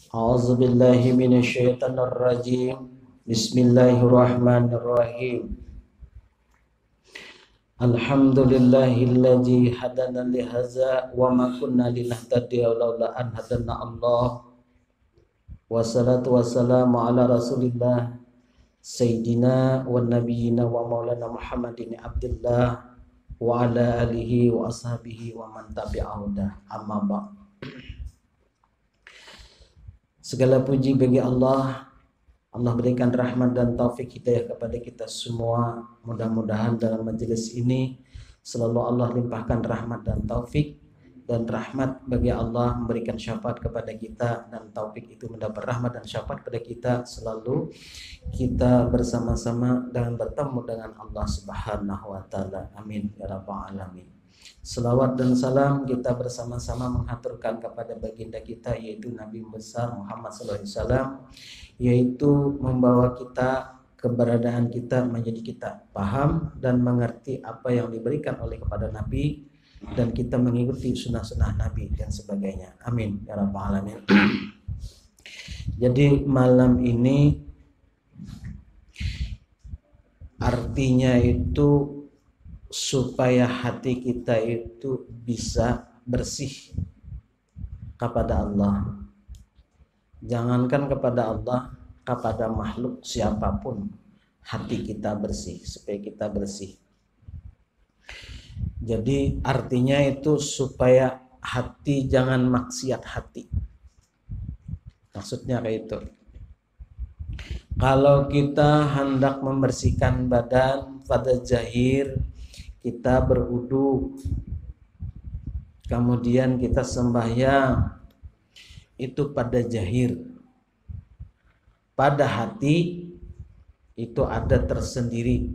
A'udzu billahi minasyaitonir rajim. Bismillahirrahmanirrahim. Alhamdulillahilladzi hadana li hadza wa ma kunna linahtadiya laula an hadana Allah. Wassalatu wassalamu ala Rasulillah Sayyidina wa nabiyyina wa maulana Muhammadin Abdullah wa ala alihi wa ashabihi wa man tabi'ahu amma ba'd. Segala puji bagi Allah. Allah berikan rahmat dan taufik hidayah kepada kita semua. Mudah-mudahan dalam majelis ini selalu Allah limpahkan rahmat dan taufik, dan rahmat bagi Allah memberikan syafaat kepada kita, dan taufik itu mendapat rahmat dan syafaat kepada kita. Selalu kita bersama-sama dan bertemu dengan Allah Subhanahu wa taala. Amin ya rabbal alamin. Selawat dan salam kita bersama-sama menghaturkan kepada baginda kita, yaitu Nabi besar Muhammad SAW, yaitu membawa kita, keberadaan kita menjadi kita paham dan mengerti apa yang diberikan oleh kepada Nabi, dan kita mengikuti sunnah-sunnah Nabi dan sebagainya. Amin ya rabbal alamin. Jadi malam ini artinya itu supaya hati kita itu bisa bersih kepada Allah. Jangankan kepada Allah, kepada makhluk siapapun hati kita bersih, supaya kita bersih. Jadi artinya itu supaya hati jangan maksiat hati. Maksudnya kayak itu. Kalau kita hendak membersihkan badan pada zahir, kita berwudu, kemudian kita sembahyang, itu pada zahir. Pada hati itu ada tersendiri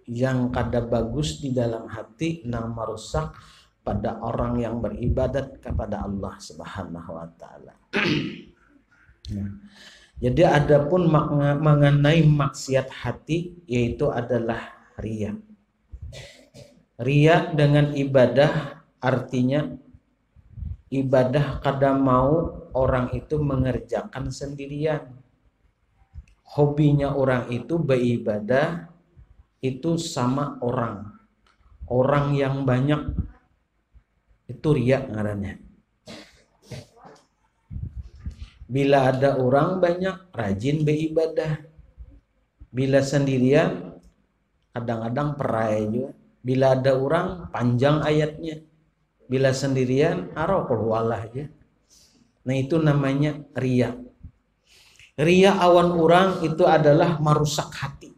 yang kada bagus di dalam hati, nang merusak pada orang yang beribadat kepada Allah Subhanahu wa taala. Jadi adapun mengenai maksiat hati, yaitu adalah riya. Riya dengan ibadah artinya ibadah kada mau orang itu mengerjakan sendirian. Hobinya orang itu beribadah itu sama orang yang banyak, itu riya ngarannya. Bila ada orang banyak rajin beribadah, bila sendirian kadang-kadang perai juga. Bila ada orang panjang ayatnya, bila sendirian qul huwallah aja. Nah itu namanya riya. Riya awan orang itu adalah merusak hati,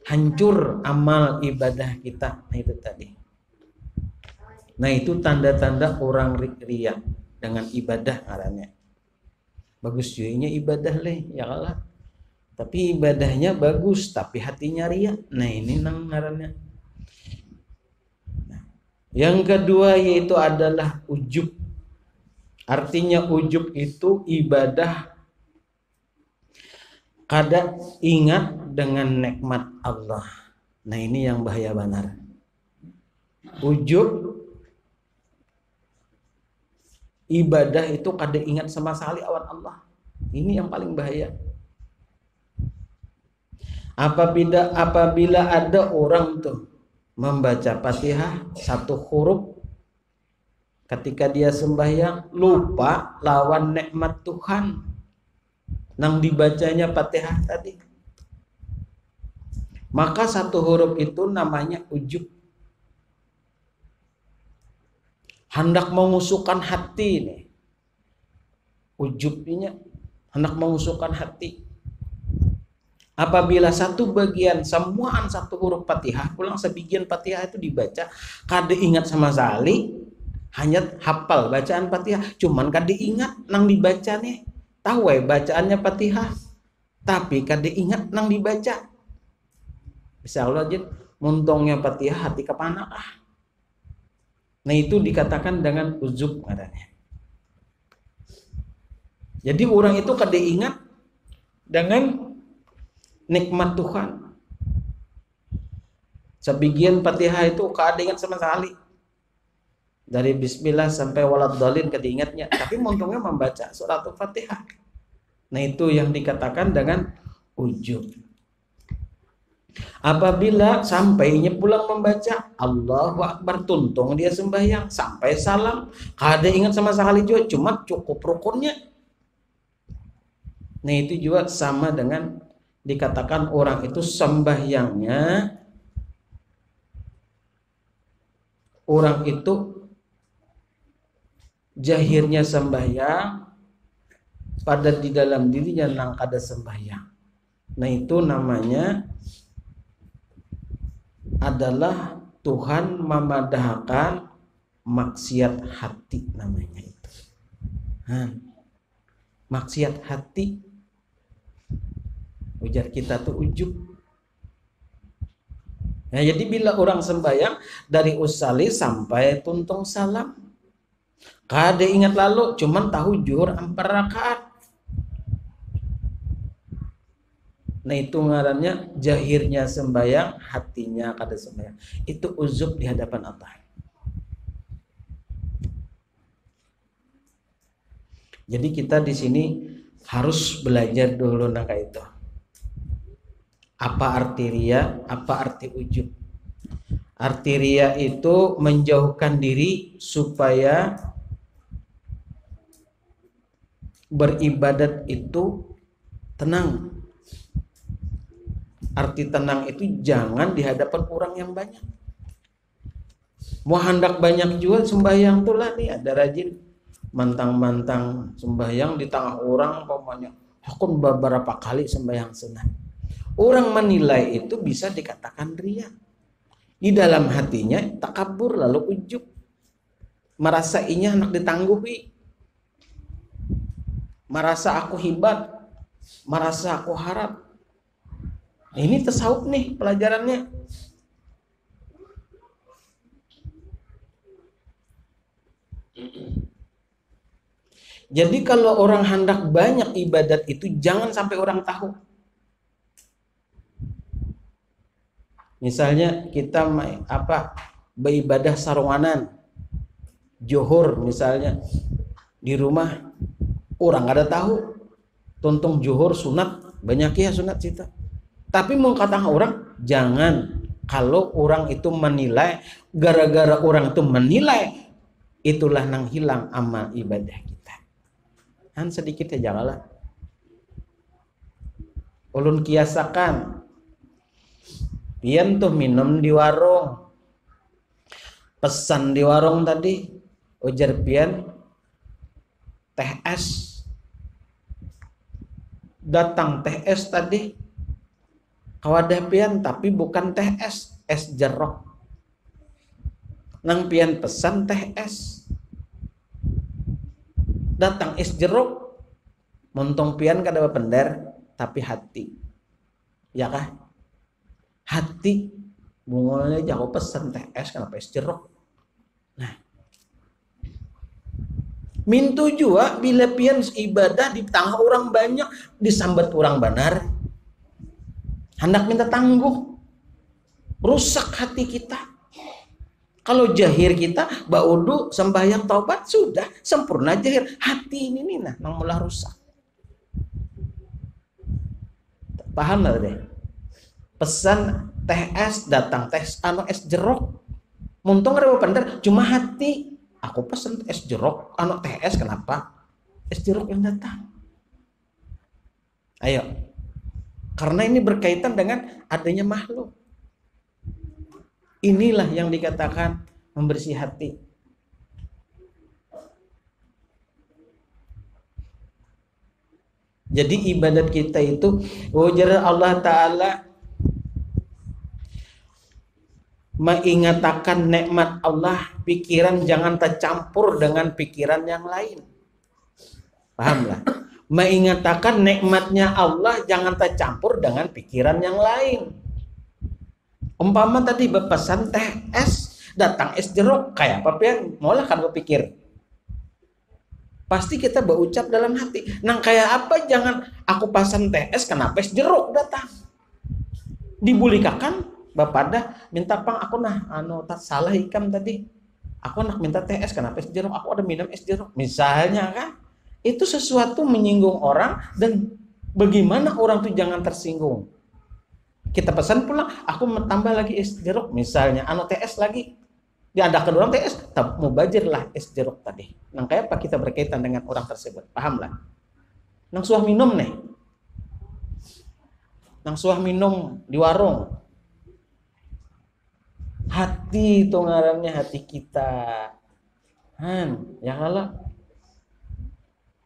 hancur amal ibadah kita. Nah itu tadi. Nah itu tanda-tanda orang riya dengan ibadah ngarannya. Bagus juga ibadah leh, ya kalah. Tapi ibadahnya bagus, tapi hatinya riya. Nah ini nang ngarannya. Nah, yang kedua yaitu adalah ujub. Artinya ujub itu ibadah kada ingat dengan nikmat Allah. Nah ini yang bahaya benar. Ujub ibadah itu kada ingat sama sekali awan Allah. Ini yang paling bahaya. Apabila ada orang tuh membaca Fatihah satu huruf ketika dia sembahyang, lupa lawan nikmat Tuhan nang dibacanya Fatihah tadi, maka satu huruf itu namanya ujub. Hendak mengusukkan hati nih, ujubnya hendak mengusukkan hati. Apabila satu bagian semuaan satu huruf Fatihah, pulang sebagian Fatihah itu dibaca, kada ingat sama sekali, hanya hafal bacaan Fatihah, cuman kada ingat nang dibaca nih. Tahu bacaannya Fatihah, tapi kada ingat nang dibaca. Bisa Allah aja muntongnya Fatihah hati kepana ah. Nah itu dikatakan dengan ujub katanya. Jadi orang itu kada ingat dengan nikmat Tuhan. Sebagian Fatihah itu kada ingat sama sekali. Dari bismillah sampai waladhdallin kediingatnya, tapi untungnya membaca surat Al-Fatihah. Nah, itu yang dikatakan dengan ujub. Apabila sampainya pulang membaca Allahu Akbar, tuntung dia sembahyang sampai salam, kada ingat sama sekali juga, cuma cukup rukunnya. Nah, itu juga sama dengan dikatakan orang itu sembahyangnya, orang itu jahirnya sembahyang, pada di dalam dirinya nang kada sembahyang. Nah, itu namanya adalah Tuhan memadahkan maksiat hati, namanya itu. Maksiat hati, ujar kita tuh ujub. Nah, jadi bila orang sembahyang dari usali sampai tuntung salam, kada ingat lalu, cuman tahu zuhur 4 rakaat. Nah, itu ngarannya jahirnya sembahyang, hatinya kada sembahyang. Itu uzub di hadapan Allah. Jadi kita di sini harus belajar dulu nangka itu. Apa arti riya, apa arti ujub? Arti riya itu menjauhkan diri supaya beribadat itu tenang. Arti tenang itu jangan di hadapan orang yang banyak. Mau hendak banyak juga sembahyang tuh lah nih, ada rajin mantang-mantang sembahyang di tengah orang, pokoknya aku beberapa kali sembahyang sunat. Orang menilai itu bisa dikatakan riya. Di dalam hatinya takabur lalu ujub, merasa inya hendak ditangguhi, merasa aku hebat, merasa aku harap. Ini tasawuf nih pelajarannya. Jadi kalau orang hendak banyak ibadat itu jangan sampai orang tahu. Misalnya kita beribadah sarunganan, johor misalnya di rumah, orang ada tahu. Tuntung johor sunat, banyak ya sunat kita. Tapi mau kata orang, jangan. Kalau orang itu menilai, gara-gara orang itu menilai, itulah nang hilang amal ibadah kita. Kan sedikit aja lah. Ulun kiasakan, pian tuh minum di warung, pesan di warung tadi, ujar pian teh es, datang teh es tadi. Kawadah pian tapi bukan teh es, es jeruk. Nang pian pesan teh es, datang es jeruk. Montong pian kada bapender tapi hati, ya kah? Hati bungolnya jago pesan teh es kenapa es jeruk. Nah, mintu juga bila pian ibadah di tengah orang banyak, disambat orang benar, hendak minta tangguh, rusak hati kita. Kalau jahir kita baudu sembahyang taubat sudah sempurna jahir, hati ini nih nah nang mulai rusak. Paham nggak deh? Pesan teh es datang teh es jeruk. Muntung ada bener cuma hati. Aku pesan es jeruk, teh es kenapa? Es jeruk yang datang. Ayo. Karena ini berkaitan dengan adanya makhluk. Inilah yang dikatakan membersih hati. Jadi ibadat kita itu ujar Allah Ta'ala mengingatakan nikmat Allah, pikiran jangan tercampur dengan pikiran yang lain. Pahamlah? Mengingatakan nikmatnya Allah jangan tercampur dengan pikiran yang lain. Umpama tadi berpesan teh es, datang es jeruk, kayak apa pian? Maulah kan berpikir. Pasti kita berucap dalam hati. Nang kayak apa jangan aku pesan teh es, kenapa es jeruk datang? Dibulikakan bapak dah minta pang aku nah tak salah ikam tadi. Aku anak minta teh es, kenapa es jeruk? Aku ada minum es jeruk. Misalnya kan, itu sesuatu menyinggung orang dan bagaimana orang itu jangan tersinggung. Kita pesan pulang, aku mau tambah lagi es jeruk misalnya, anu teh es lagi. Diadakan orang teh es, mau bajirlah es jeruk tadi. Nang kayak apa kita berkaitan dengan orang tersebut? Paham lah. Nang suah minum nih. Nang suah minum di warung. Hati itu ngarannya hati kita. Ya Allah.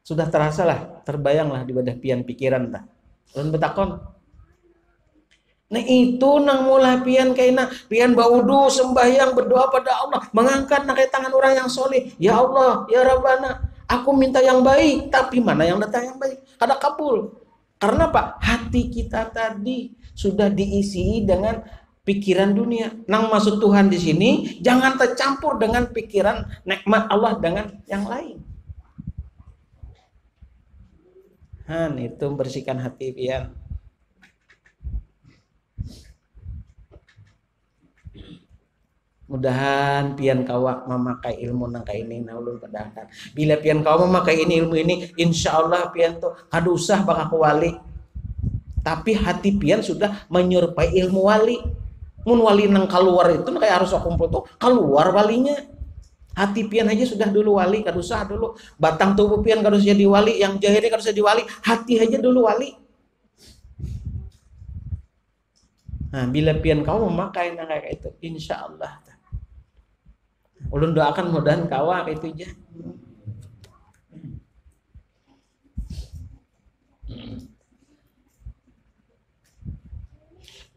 Sudah terasa lah, terbayang lah di wadah pian pikiran tah. Ulun betakon. Nah itu nang mulai pian kaina, pian baudu sembahyang berdoa pada Allah, mengangkat nak tangan orang yang soleh. Ya Allah, ya Rabbana, aku minta yang baik, tapi mana yang datang yang baik? Kada kabul. Karena apa? Hati kita tadi sudah diisi dengan pikiran dunia. Nang maksud Tuhan di sini jangan tercampur dengan pikiran nikmat Allah dengan yang lain. Itu membersihkan hati pian. Mudahan pian kawak memakai ilmu nang kaini naulun pedahkan. Bila pian kau memakai ini ilmu ini, insya Allah pian tuh kada usah bakal wali. Tapi hati pian sudah menyerupai ilmu wali. Mun wali nang keluar itu kayak harus kumpul tuh keluar walinya. Hati pian aja sudah dulu wali, kada usah dulu. Batang tubuh pian kada usah jadi wali, yang jahirnya kada usah jadi wali, hati aja dulu wali. Nah, bila pian kau memakai nang kayak itu, insya Allah. Ulun doakan mudahan kawak itu aja.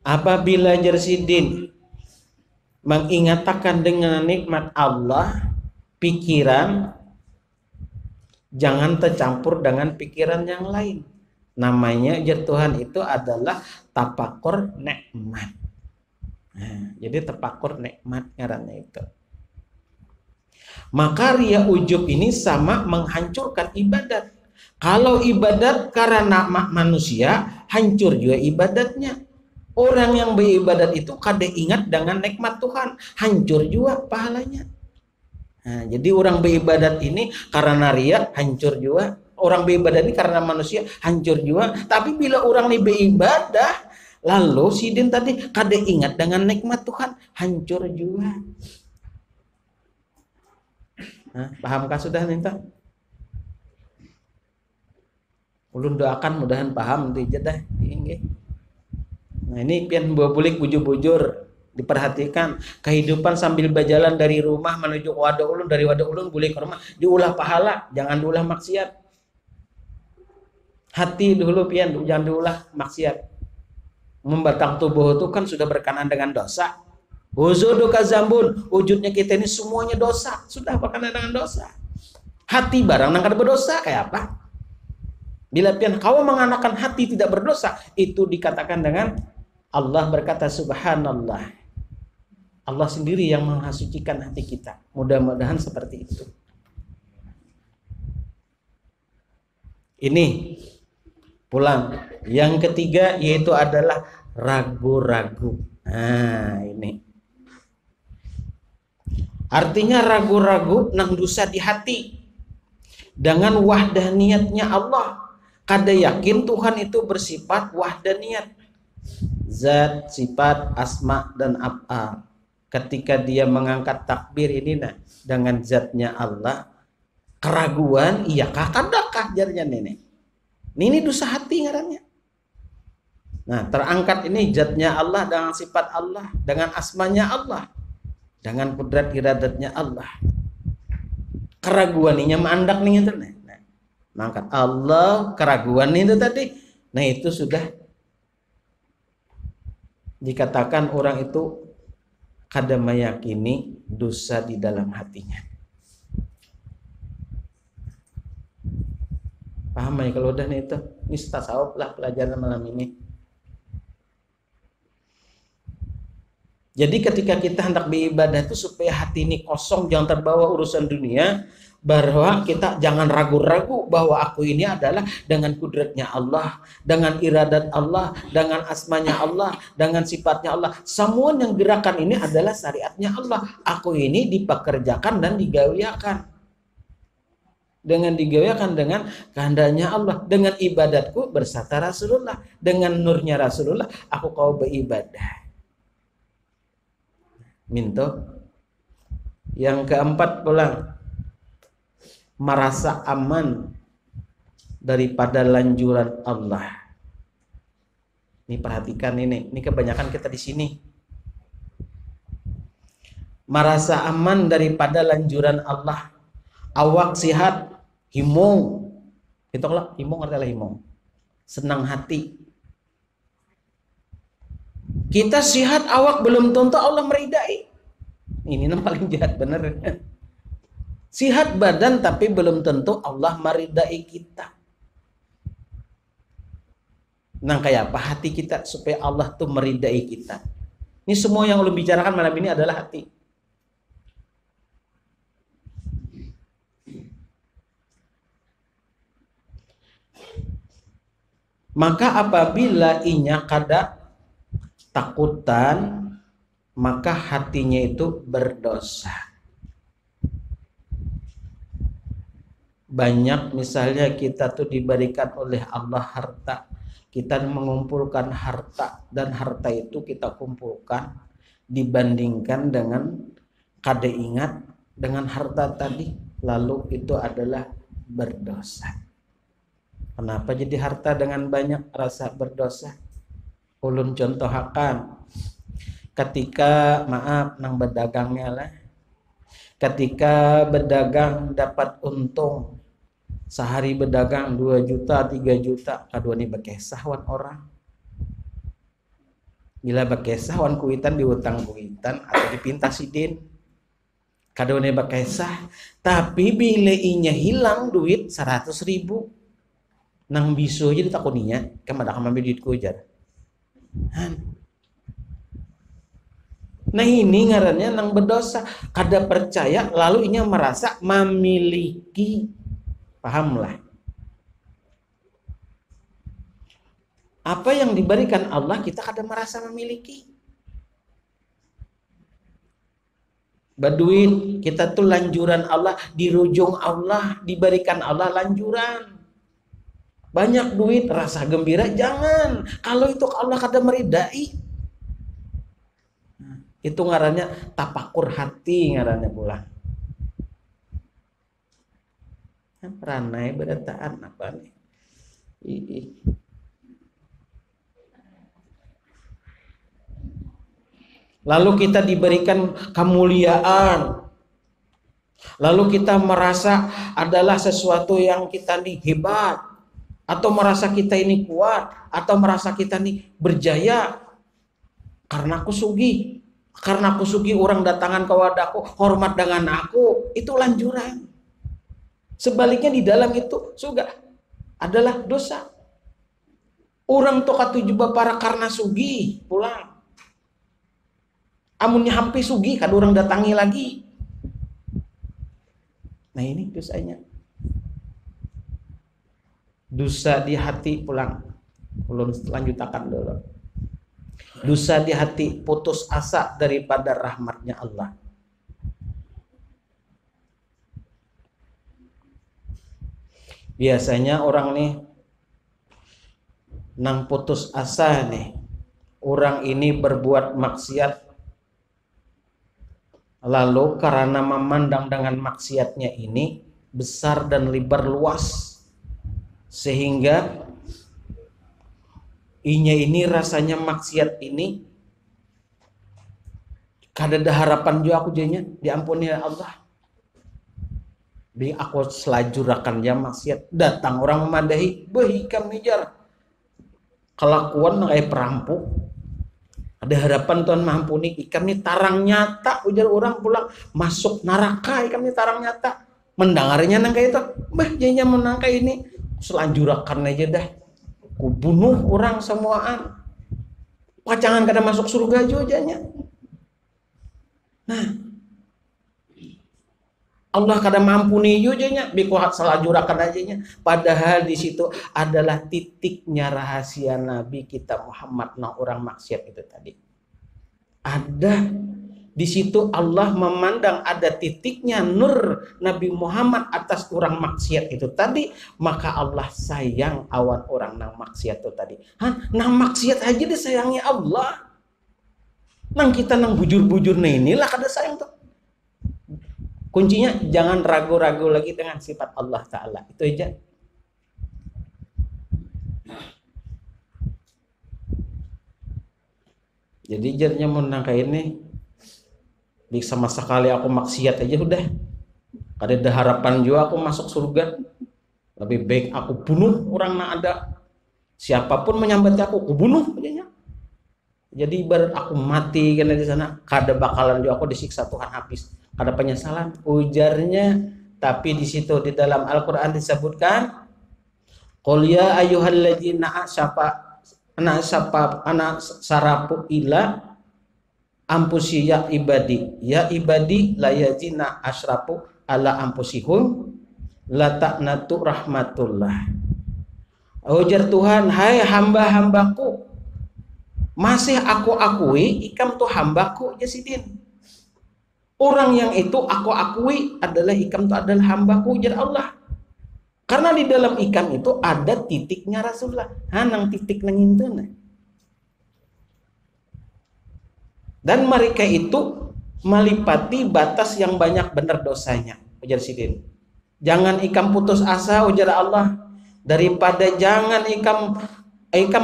Apabila jersidin mengingatkan dengan nikmat Allah, pikiran jangan tercampur dengan pikiran yang lain. Namanya Tuhan itu adalah tapakur nikmat. Nah, jadi tapakur nikmat ngarannya itu. Maka ria ujub ini sama menghancurkan ibadat. Kalau ibadat karena manusia, hancur juga ibadatnya. Orang yang beribadat itu kada ingat dengan nikmat Tuhan, hancur juga pahalanya. Nah, jadi orang beribadat ini karena ria, hancur juga. Orang beribadat ini karena manusia, hancur juga. Tapi bila orang ini beribadah, lalu sidin tadi kada ingat dengan nikmat Tuhan, hancur juga. Nah, pahamkah sudah minta? Ulun doakan mudahan paham nanti aja dah. Nah ini pian bulik bujur-bujur diperhatikan kehidupan sambil berjalan dari rumah menuju wadah ulun, dari wadah ulun bulik ke rumah, diulah pahala, jangan diulah maksiat. Hati dulu pian, jangan diulah maksiat. Membatang tubuh itu kan sudah berkenaan dengan dosa. Wuzuduka zambun, wujudnya kita ini semuanya dosa, sudah berkenaan dengan dosa. Hati barang nang kada berdosa kayak apa? Bila pian kau menganakan hati tidak berdosa, itu dikatakan dengan Allah berkata subhanallah. Allah sendiri yang menghasucikan hati kita. Mudah-mudahan seperti itu. Ini pulang. Yang ketiga yaitu adalah ragu-ragu. Nah, ini. Artinya ragu-ragu nang dosa di hati. Dengan wahdaniyatnya Allah. Kada yakin Tuhan itu bersifat wahdaniyat. Zat, sifat, asma dan af'al. Ketika dia mengangkat takbir ini nah dengan zatnya Allah, keraguan iyakah kadakah jarnya nenek. Ini dosa hati ngarannya. Nah, terangkat ini zatnya Allah dengan sifat Allah, dengan asmanya Allah, dengan kudrat iradatnya Allah. Keraguan ini mandak nih itu nah. Mangkat Allah, keraguan itu tadi. Nah, itu sudah dikatakan orang itu kada meyakini dosa di dalam hatinya. Paham ya kalau udah nih itu? Ini tasawuf lah pelajaran malam ini. Jadi ketika kita hendak beribadah itu supaya hati ini kosong, jangan terbawa urusan dunia, bahwa kita jangan ragu-ragu bahwa aku ini adalah dengan kudratnya Allah, dengan iradat Allah, dengan asmanya Allah, dengan sifatnya Allah. Semua yang gerakan ini adalah syariatnya Allah. Aku ini dipekerjakan dan digawiakan. Dengan digawiakan dengan kehendaknya Allah. Dengan ibadatku bersata Rasulullah. Dengan nurnya Rasulullah, aku kau beribadah. Minto. Yang keempat pulang, merasa aman daripada lanjuran Allah. Ini perhatikan ini kebanyakan kita di sini. Merasa aman daripada lanjuran Allah. Awak sihat, himung. Itu kalau himung adalah himung. Senang hati. Kita sihat, awak belum tentu Allah meridai. Ini yang paling jahat bener. Sihat badan tapi belum tentu Allah meridai kita. Nah kayak apa hati kita supaya Allah tuh meridai kita? Ini semua yang ulun bicarakan malam ini adalah hati. Maka apabila inya kada takutan, maka hatinya itu berdosa. Banyak misalnya kita tuh diberikan oleh Allah harta. Kita mengumpulkan harta dan harta itu kita kumpulkan dibandingkan dengan kada ingat dengan harta tadi, lalu itu adalah berdosa. Kenapa jadi harta dengan banyak rasa berdosa? Ulun contohakan ketika maaf nang bedagangnya lah, ketika berdagang dapat untung sehari berdagang 2 juta 3 juta, kadua ni bekesah wan orang. Bila bekesah wan kuitan diutang kuitan atau dipinta sidin, kadua ni bekesah. Tapi bila inya hilang duit 100.000 nang bisu aja ditakuninya kemana kamambil duit kujar. Nah ini ngarannya nang berdosa, kada percaya lalu inya merasa memiliki. Pahamlah. Apa yang diberikan Allah kita kada merasa memiliki. Baduin kita tuh lanjuran Allah, dirujung Allah, diberikan Allah lanjuran. Banyak duit rasa gembira jangan. Kalau itu Allah kada meridai. Itu ngarannya tapakur hati ngarannya pula. Ranai berataan apa nih? Lalu kita diberikan kemuliaan. Lalu kita merasa adalah sesuatu yang kita nih hebat. Atau merasa kita ini kuat. Atau merasa kita nih berjaya. Karena aku sugih. Karena aku sugi orang datangan ke wadahku, hormat dengan aku, itu lanjuran. Sebaliknya di dalam itu juga adalah dosa. Orang toka tujuh para karena sugi pulang. Amunnya hampir sugi, kada orang datangi lagi. Nah ini dosanya. Dosa di hati pulang. Ulun lanjutakan dulu. Dosa di hati, putus asa daripada rahmatnya Allah. Biasanya orang nih nang putus asa nih, orang ini berbuat maksiat, lalu karena memandang dengan maksiatnya ini besar dan lebar luas, sehingga inya ini rasanya maksiat ini kada ada harapan juga aku jadinya diampuni ya Allah. Bi aku selajurakan dia maksiat, datang orang memadahi, behikam nijar kelakuan kayak perampok. Ada harapan Tuhan mengampuni, ikam ini tarang nyata ujar orang pulang masuk neraka, ikam ini tarang nyata. Mendengarnya nang kayak itu, bah jadinya menangka ini selajurakan aja dah. Ku bunuh orang semuaan. Pacangan kada masuk surga jojanya. Nah, Allah kada mampuni jujanya bikuhat salajurakan ajanya. Padahal di situ adalah titiknya rahasia Nabi kita Muhammad na orang maksiat itu tadi. Ada di situ Allah memandang ada titiknya nur Nabi Muhammad atas orang maksiat itu tadi, maka Allah sayang awan orang nang maksiat itu tadi. Nang maksiat aja disayangi Allah. Nang kita nang bujur-bujur nah inilah kada sayang tuh. Kuncinya jangan ragu-ragu lagi dengan sifat Allah Ta'ala. Itu aja. Jadi jarnya menang kayak ini, sama sekali aku maksiat aja udah. Kada ada harapan juga aku masuk surga. Lebih baik aku bunuh orang yang ada. Siapapun menyambat aku bunuh aja. Jadi ibarat aku mati karena di sana, kada bakalan juga aku disiksa Tuhan habis. Ada penyesalan ujarnya, tapi di situ di dalam Al-Qur'an disebutkan qul ya ayyuhalladzina ana sarapu ila ampusi ya ibadi la yazina asrafu ala ampusihum la taqnatu rahmatullah. Ujar Tuhan, hai hamba-hambaku, masih aku akui ikam tuh hambaku jasidin. Orang yang itu aku akui adalah ikam itu adalah hambaku, ujar Allah. Karena di dalam ikam itu ada titiknya Rasulullah. Nang titik nang itu. Dan mereka itu melipati batas yang banyak benar dosanya, ujar Sidin. Jangan ikam putus asa, ujar Allah. Daripada jangan ikam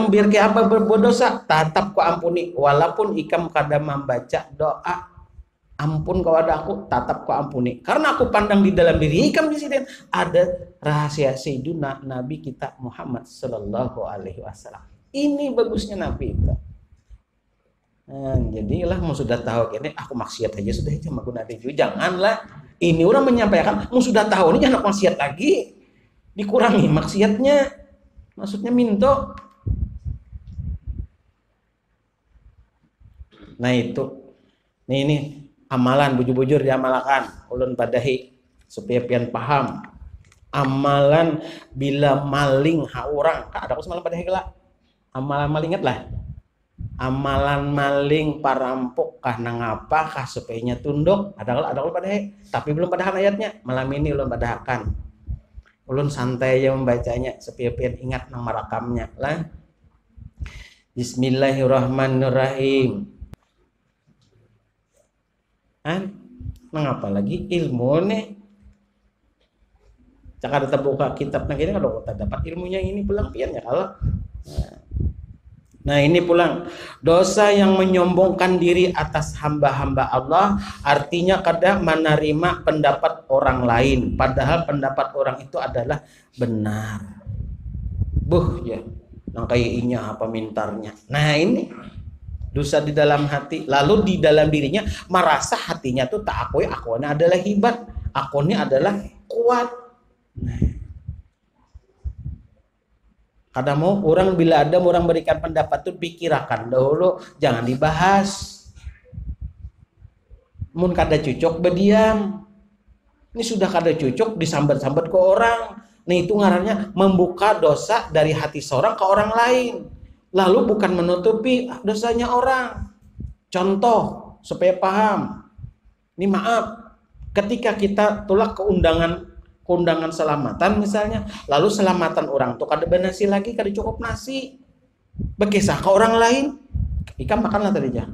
biar ke apa berbuat dosa, tetap ku ampuni. Walaupun ikam kadang membaca doa ampun kepada aku, tatap ku ampuni. Karena aku pandang di dalam diri ikam di sini ada rahasia Sayyiduna Nabi kita Muhammad sallallahu alaihi wasallam. Ini bagusnya Nabi itu. Jadilah mau sudah tahu ini aku maksiat aja sudah aja menggunakan itu. Janganlah ini orang menyampaikan mau sudah tahu ini jangan maksiat lagi. Dikurangi maksiatnya. Maksudnya minto. Nah itu. Ini amalan bujur-bujur diamalkan ulun padahi supaya pian paham. Amalan bila maling ha orang, ada aku semalam padahi kala. Amalan maling lah. Amalan maling parampok kah nang apa kah supaya tunduk, ada kalau padahi, tapi belum padahan ayatnya. Malam ini ulun padahakan. Ulun santai aja membacanya supaya pian ingat nang marakamnya lah. Bismillahirrahmanirrahim. Mengapa lagi ilmu nih? Cakap ada buka kitab nang ini kalau kita dapat ilmunya ini pulang pian ya kalau. Nah ini pulang dosa yang menyombongkan diri atas hamba-hamba Allah, artinya kadang menerima pendapat orang lain padahal pendapat orang itu adalah benar. Ya, nang kayaknya apa mintarnya. Nah ini dosa di dalam hati, lalu di dalam dirinya merasa hatinya tuh tak akui akunnya adalah hebat, akunnya adalah kuat. Kadang mau orang bila ada orang berikan pendapat tuh pikirkan dahulu, jangan dibahas. Mun kada cocok berdiam. Ini sudah kada cocok disambat-sambat ke orang. Nah itu ngarannya membuka dosa dari hati seorang ke orang lain. Lalu bukan menutupi dosanya orang. Contoh supaya paham. Ini maaf, ketika kita tolak ke undangan selamatan misalnya, lalu selamatan orang tuh kada benasi lagi, kada cukup nasi. Bekisah ke orang lain, ikan makanlah tadi aja.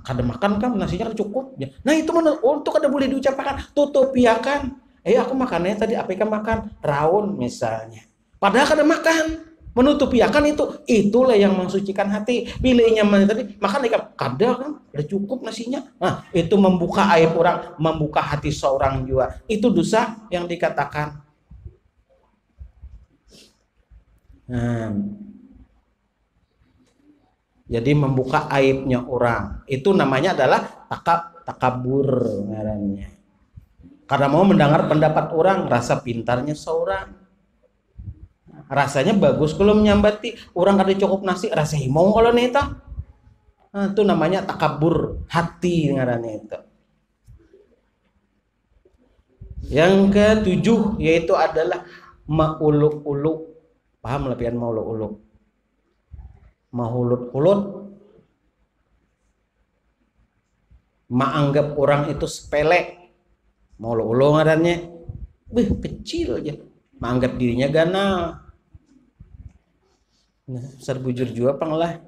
Kada makan kan nasinya kada cukup. Nah itu untuk kada boleh diucapkan, tutupiakan. Aku makannya tadi apa ikan makan? Rawon misalnya. Padahal kada makan. Menutupiakan itulah yang mensucikan hati. Bila nyaman tadi makan ikan kada kan, udah cukup nasinya. Nah itu membuka aib orang, membuka hati seorang juga. Itu dosa yang dikatakan. Jadi membuka aibnya orang itu namanya adalah takabur ngarannya. Karena mau mendengar pendapat orang, rasa pintarnya seorang. Rasanya bagus kalau menyambati orang kada cukup nasi rasa himau kalau neta. Itu namanya takabur hati ngarannya itu. Yang ketujuh yaitu adalah mauluk-uluk. Paham lah pian mauluk-uluk? Mahulut-hulut. Menganggap orang itu sepele. Mauluk-uluk ngarannya. Kecil aja. Menganggap dirinya ganal. Nah, serbujur juga panglah.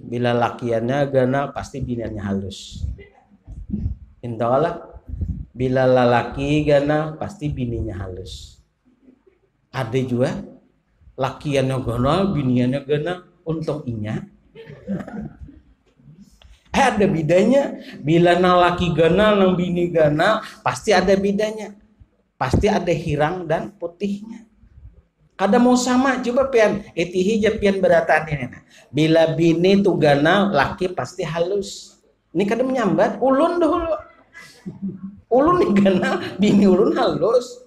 Bila lakiannya ganal pasti biniannya halus. Intalah. Bila lalaki ganal pasti bininya halus. Ada juga lakiannya ganal, biniannya ganal, untung inya. Ada bedanya. Bila nang laki ganal, nang bini ganal, pasti ada bedanya. Pasti ada hirang dan putihnya. Kada mau sama, coba pian etihi pian beratan ini. Bila bini tu ganal, laki pasti halus. Ini kada menyambat, ulun dulu. Ulun nih ganal, bini ulun halus.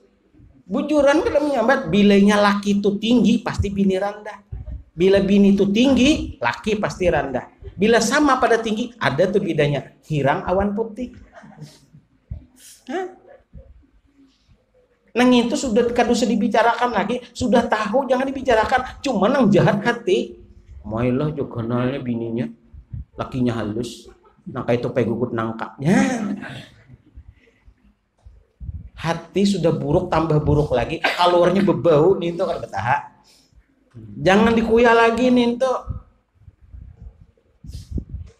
Bujuran kada menyambat, bilanya laki itu tinggi, pasti bini rendah. Bila bini itu tinggi, laki pasti rendah. Bila sama pada tinggi, ada tuh bedanya. Hirang awan putih. Hah? Nang itu sudah kada usah dibicarakan lagi, sudah tahu jangan dibicarakan. Cuma nang jahat hati. Mailah jo kenalnya bininya, lakinya halus. Nang itu pegugut nangkapnya. Hati sudah buruk tambah buruk lagi, keluarnya bebau nih tuh kada betah. Jangan dikuya lagi nih tuh.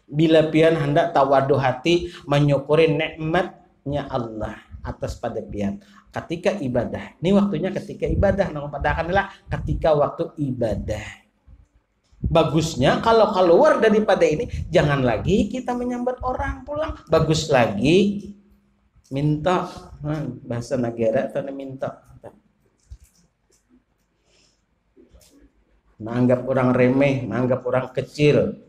Bila pian hendak tawadu hati menyukuri nikmatnya Allah atas pada pian ketika ibadah. Ini waktunya ketika ibadah, nang padakanlah ketika waktu ibadah. Bagusnya kalau keluar daripada ini jangan lagi kita menyambat orang pulang. Bagus lagi minta, bahasa negara atau minta. Menganggap orang remeh, menganggap orang kecil,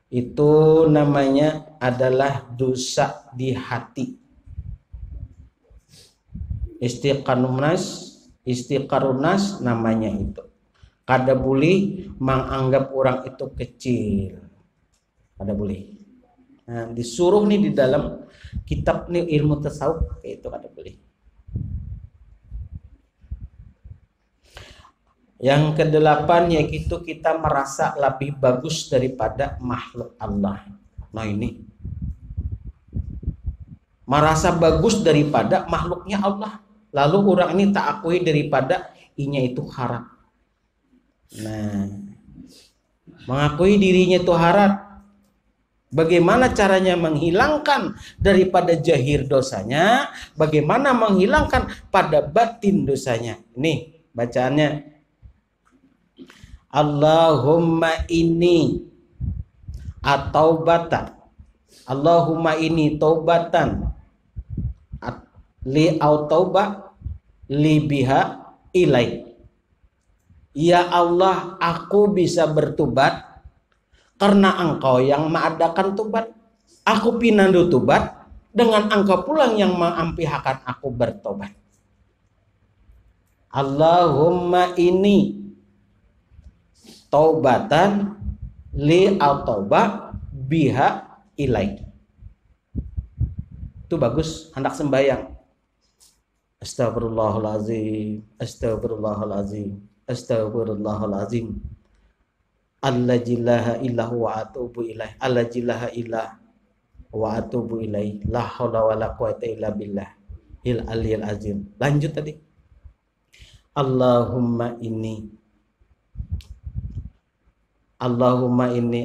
itu namanya adalah dosa di hati. Istiqarunas namanya itu. Kada boleh menganggap orang itu kecil. Kada boleh. Nah, disuruh nih di dalam kitab nih ilmu tasawuf itu kada boleh. Yang kedelapan yaitu kita merasa lebih bagus daripada makhluk Allah. Nah ini merasa bagus daripada makhluknya Allah. Lalu orang ini tak akui daripada inya itu haram. Nah, mengakui dirinya itu haram. Bagaimana caranya menghilangkan daripada jahir dosanya? Bagaimana menghilangkan pada batin dosanya? Nih bacaannya. Allahumma inni at-taubatan. Allahumma inni taubatan li au tauba li biha ilai. Ya Allah, aku bisa bertobat karena Engkau yang mengadakan tobat. Aku pinandu tobat dengan Engkau pulang yang mengampihakan aku bertobat. Allahumma inni taubatan li au-tauba biha ilai. Itu bagus hendak sembahyang. Astagfirullahalazim, astagfirullahalazim, astagfirullahalazim. Allazillaha illahu wa atubu ilaih. Allazillaha illah wa atubu ilaih. La haula wala quwata illa billah. Il aliyil azim. Lanjut tadi. Allahumma inni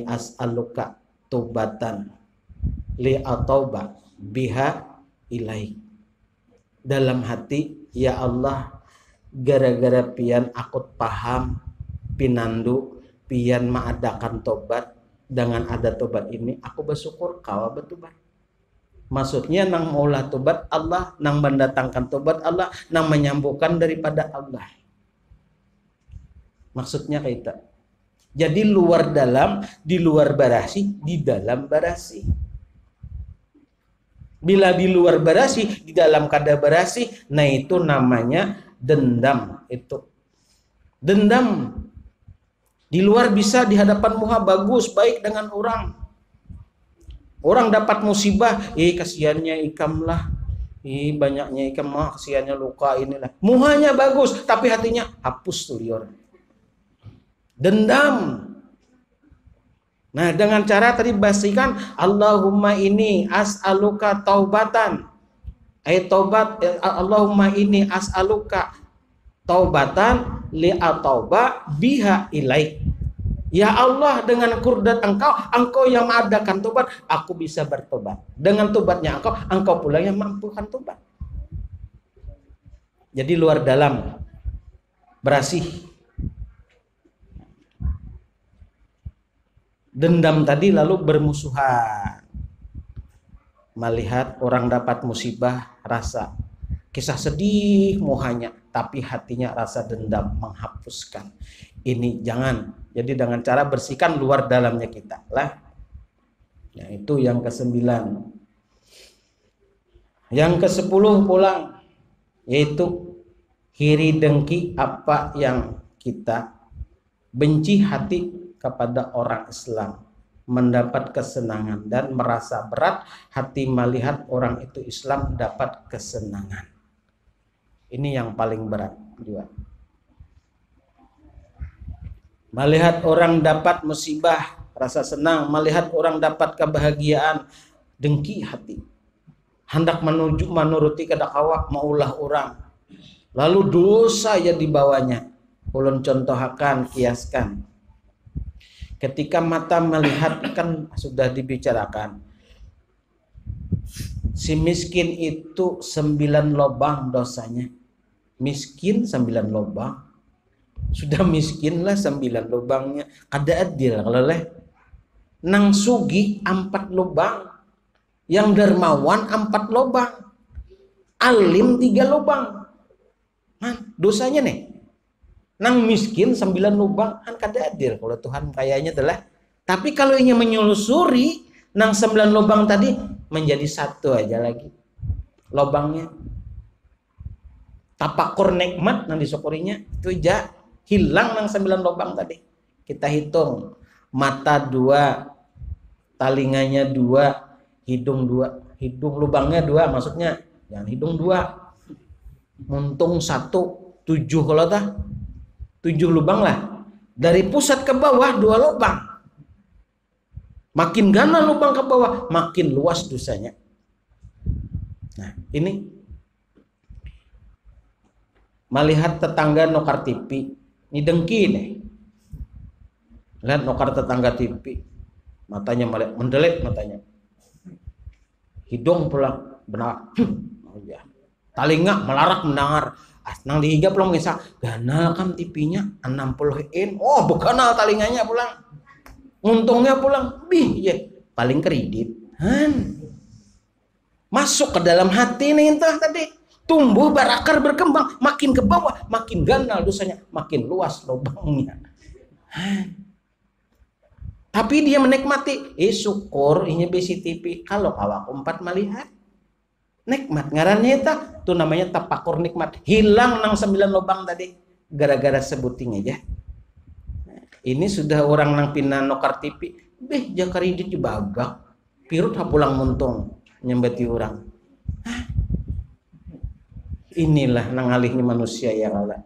as'aluka taubatan li atauba biha ilai. Dalam hati, ya Allah, gara-gara pian aku paham pinandu pian mengadakan tobat, dengan ada tobat ini aku bersyukur kau bertobat. Maksudnya nang maulah tobat Allah, nang mendatangkan tobat Allah, nang menyembuhkan daripada Allah. Maksudnya kayak jadi luar dalam, di luar barasi, di dalam barasi. Bila di luar barasi, di dalam kada barasi, nah itu namanya dendam. Itu dendam. Di luar bisa di hadapan muha bagus, baik dengan orang. Orang dapat musibah, kasihannya ikamlah. Ih, banyaknya ikan mah kesiannya luka inilah. Muhanya bagus, tapi hatinya hapus tuh liur. Dendam. Nah, dengan cara tadi basikan Allahumma ini as'aluka taubatan. Taubat Allahumma ini as'aluka taubatan li'atauba biha ilaik. Ya Allah, dengan kurdat engkau yang mengadakan tobat, aku bisa bertobat. Dengan tobatnya engkau pula yang mampukan tobat. Jadi luar dalam, berasih. Dendam tadi lalu bermusuhan. Melihat orang dapat musibah, rasa kisah sedih muhanya, tapi hatinya rasa dendam, menghapuskan. Ini jangan. Jadi dengan cara bersihkan luar dalamnya kita lah. Nah, itu yang ke-9. Yang ke-10 pulang, yaitu iri dengki apa yang kita benci hati kepada orang Islam, mendapat kesenangan dan merasa berat hati melihat orang itu Islam dapat kesenangan. Ini yang paling berat juga. Melihat orang dapat musibah, rasa senang. Melihat orang dapat kebahagiaan, dengki hati. Hendak menuruti kedak awak, maulah orang. Lalu dosa yang dibawanya. Ulun contohakan, kiaskan. Ketika mata melihat, kan sudah dibicarakan. Si miskin itu 9 lubang dosanya. Miskin 9 lubang. Sudah miskin lah 9 lubangnya. Kada adil kalau leh. Nang sugi 4 lubang. Yang dermawan 4 lubang. Alim 3 lubang. Nah, dosanya nih. Nang miskin 9 lubang kan kada adil kalau Tuhan kayaknya telah. Tapi kalau ingin menyelusuri nang 9 lubang tadi menjadi 1 aja lagi lubangnya. Tapakur nikmat nang disyukurinya itu aja. Hilang nang 9 lubang tadi. Kita hitung. Mata 2, talinganya 2, hidung 2. Hidung lubangnya 2 maksudnya. Jangan hidung 2. Muntung 1, 7 kalau tah. 7 lubang lah. Dari pusat ke bawah 2 lubang. Makin gana lubang ke bawah, makin luas dosanya. Nah, ini melihat tetangga nukar TV. Ini dengki nih. Lihat nukar tetangga TV. Matanya mendelik matanya. Hidung pulang benar. Ya. Talinga melarak mendengar. Nang dihigap pulang ngisah. Ganal kan TV-nya 60 in. Oh, bukan talinganya pulang. Untungnya pulang. Bih, ya. Paling kredit. Masuk ke dalam hati nih entah tadi. Tumbuh berakar berkembang, makin ke bawah makin ganal dosanya, makin luas lubangnya. Tapi dia menikmati, syukur ini BCTV kalau awak 4 melihat nikmat ngarannya itu tuh namanya tapakur nikmat. Hilang nang 9 lubang tadi gara-gara sebuting aja. Ini sudah orang nang pina nokar TV, beh jakaridit dibagak pirut pulang muntung nyembeti orang. Inilah nangalihnya manusia yang Allah.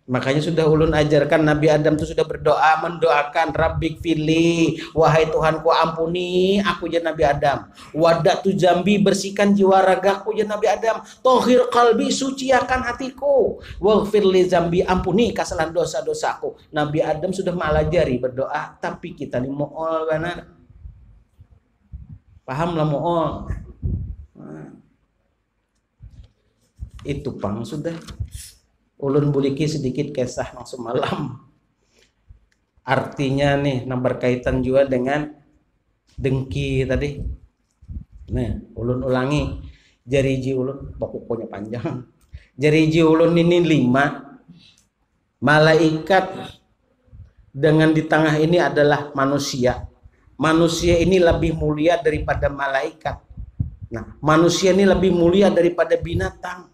Makanya sudah ulun ajarkan Nabi Adam itu sudah berdoa, mendoakan Rabbik fili, wahai Tuhanku ampuni aku ya Nabi Adam. Wadatu jambi, bersihkan jiwa ragaku ya Nabi Adam. Tohir qalbi, suciakan hatiku. Waghfirli zambi, ampuni kesalahan dosa-dosaku. Nabi Adam sudah malajari berdoa, tapi kita ni mo'ol benar. Pahamlah mo'ol. Itu pang sudah ulun buliki sedikit kisah langsung malam. Artinya nih yang berkaitan juga dengan dengki tadi. Nah, ulun ulangi. Jariji ulun pokoknya panjang. Jariji ulun ini 5. Malaikat dengan di tengah ini adalah manusia. Manusia ini lebih mulia daripada malaikat. Nah, manusia ini lebih mulia daripada binatang.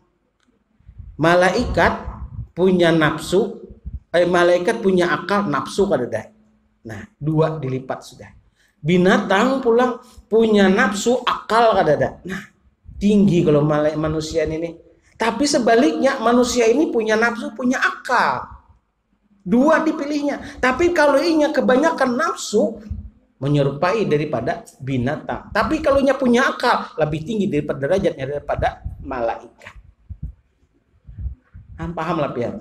Malaikat punya nafsu, malaikat punya akal, nafsu kadada. Nah, 2 dilipat sudah. Binatang pulang punya nafsu, akal kadada. Nah, tinggi kalau manusia ini. Tapi sebaliknya manusia ini punya nafsu, punya akal. Dua dipilihnya. Tapi kalau ini kebanyakan nafsu, menyerupai daripada binatang. Tapi kalau punya akal, lebih tinggi daripada derajatnya daripada malaikat. Pahamlah pian.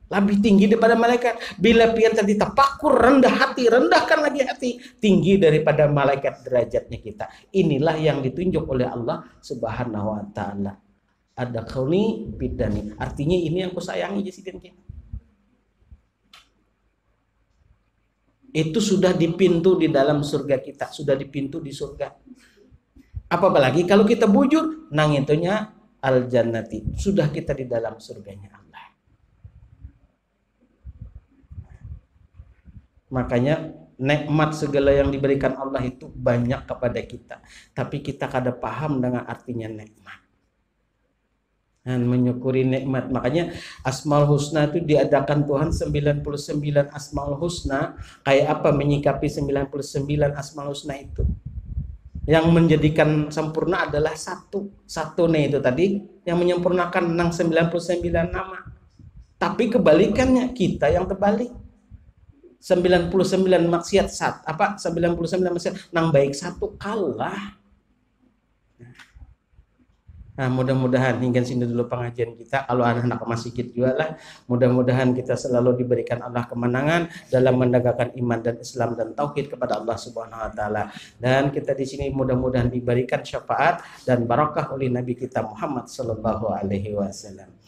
Lebih tinggi daripada malaikat. Bila pian tadi tafakur, rendah hati, rendahkan lagi hati, tinggi daripada malaikat derajatnya kita. Inilah yang ditunjuk oleh Allah Subhanahu wa taala. Ada kauni bidani. Artinya ini yang kusayangi Jesiden kita. Itu sudah di pintu di dalam surga kita, sudah di pintu di surga. Apalagi kalau kita bujur, nang itunya al jannati, sudah kita di dalam surganya Allah. Makanya nikmat segala yang diberikan Allah itu banyak kepada kita, tapi kita kada paham dengan artinya nikmat. Dan menyukuri nikmat. Makanya Asmaul Husna itu diadakan Tuhan 99 Asmaul Husna. Kayak apa menyikapi 99 Asmaul Husna itu? Yang menjadikan sempurna adalah satu. Satu nih itu tadi yang menyempurnakan 99 nama. Tapi kebalikannya kita yang terbalik. 99 maksiat 99 maksiat nang baik satu kalah. Nah, mudah-mudahan hingga sini dulu pengajian kita. Kalau anak-anak masih sedikit juga lah. Mudah-mudahan kita selalu diberikan Allah kemenangan dalam menegakkan iman dan Islam dan tauhid kepada Allah Subhanahu wa taala. Dan kita di sini mudah-mudahan diberikan syafaat dan barakah oleh Nabi kita Muhammad sallallahu alaihi wasallam.